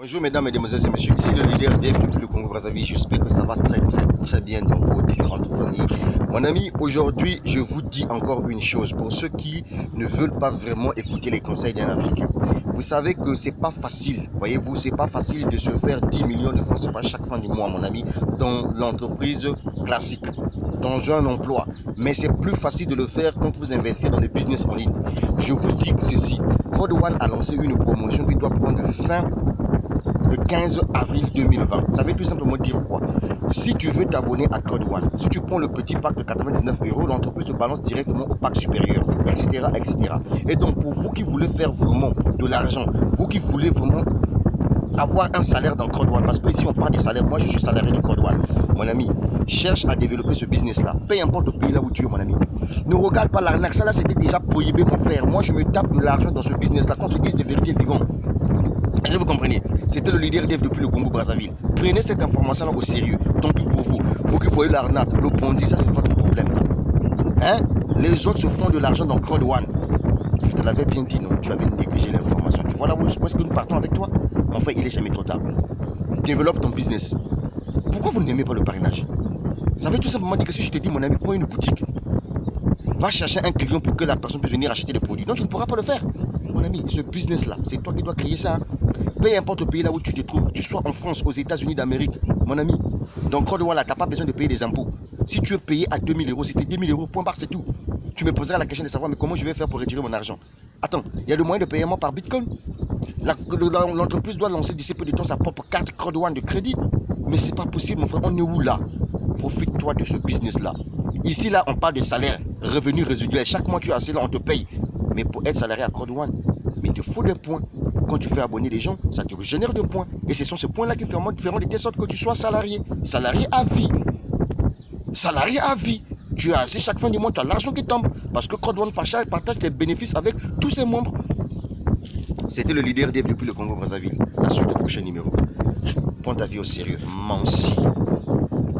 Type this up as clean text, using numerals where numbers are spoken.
Bonjour mesdames, mesdemoiselles et messieurs, ici le leader Dave depuis le Congo-Brazzaville. J'espère que ça va très bien dans vos différentes familles. Mon ami, aujourd'hui je vous dis encore une chose pour ceux qui ne veulent pas vraiment écouter les conseils d'un Africain. Vous savez que c'est pas facile, voyez-vous, c'est pas facile de se faire 10 millions de francs CFA chaque fin du mois, mon ami, dans l'entreprise classique, dans un emploi. Mais c'est plus facile de le faire quand vous investissez dans le business en ligne. Je vous dis ceci, Code One a lancé une promotion qui doit prendre fin le 15 avril 2020. Ça veut tout simplement dire quoi? Si tu veux t'abonner à Code One, si tu prends le petit pack de 99 €, l'entreprise te balance directement au pack supérieur, etc., etc. Et donc, pour vous qui voulez faire vraiment de l'argent, vous qui voulez vraiment avoir un salaire dans Code One, parce que ici on parle des salaires, moi je suis salarié de Code One, mon ami, cherche à développer ce business-là, peu importe le pays là où tu es, mon ami. Ne regarde pas l'arnaque, ça là c'était déjà prohibé, mon frère. Moi je me tape de l'argent dans ce business-là, qu'on se dise des vérités vivantes. Est-ce que vous comprenez? C'était le leader Dave depuis le Congo-Brazzaville. Prenez cette information-là au sérieux. Tant pis pour vous. Vous qui voyez l'arnaque, le Ponzi, ça c'est votre problème. Hein? Les autres se font de l'argent dans Code One. Je te l'avais bien dit, non? Tu avais négligé l'information. Tu vois là où est-ce que nous partons avec toi? Enfin, il n'est jamais trop tard. Développe ton business. Pourquoi vous n'aimez pas le parrainage? Ça veut tout simplement dire que si je te dis, mon ami, prends une boutique, va chercher un client pour que la personne puisse venir acheter des produits. Non, tu ne pourras pas le faire. Mon ami, ce business-là, c'est toi qui dois créer ça. Peu importe le pays là où tu te trouves, tu sois en France, aux États-Unis d'Amérique, mon ami, dans Code One, tu n'as pas besoin de payer des impôts. Si tu es payé à 2000 €, c'était 2000 €, point barre, c'est tout. Tu me poseras la question de savoir, mais comment je vais faire pour retirer mon argent? Attends, il y a le moyen de paiement par Bitcoin. L'entreprise doit lancer d'ici peu de temps sa propre carte Code One de crédit. Mais c'est pas possible, mon frère, on est où là? Profite-toi de ce business-là. Ici, là, on parle de salaire, revenu résiduel. Chaque mois, tu as assez là, on te paye. Mais pour être salarié à Code One, mais il te faut des points. Quand tu fais abonner les gens, ça te génère des points. Et ce sont ces points-là qui feront de telle sorte que tu sois salarié. Salarié à vie. Salarié à vie. Tu as assez chaque fin du mois, tu as l'argent qui tombe. Parce que Code One partage tes bénéfices avec tous ses membres. C'était le leader Dave depuis le Congo-Brazzaville. La suite du prochain numéro. Prends ta vie au sérieux. Mansi.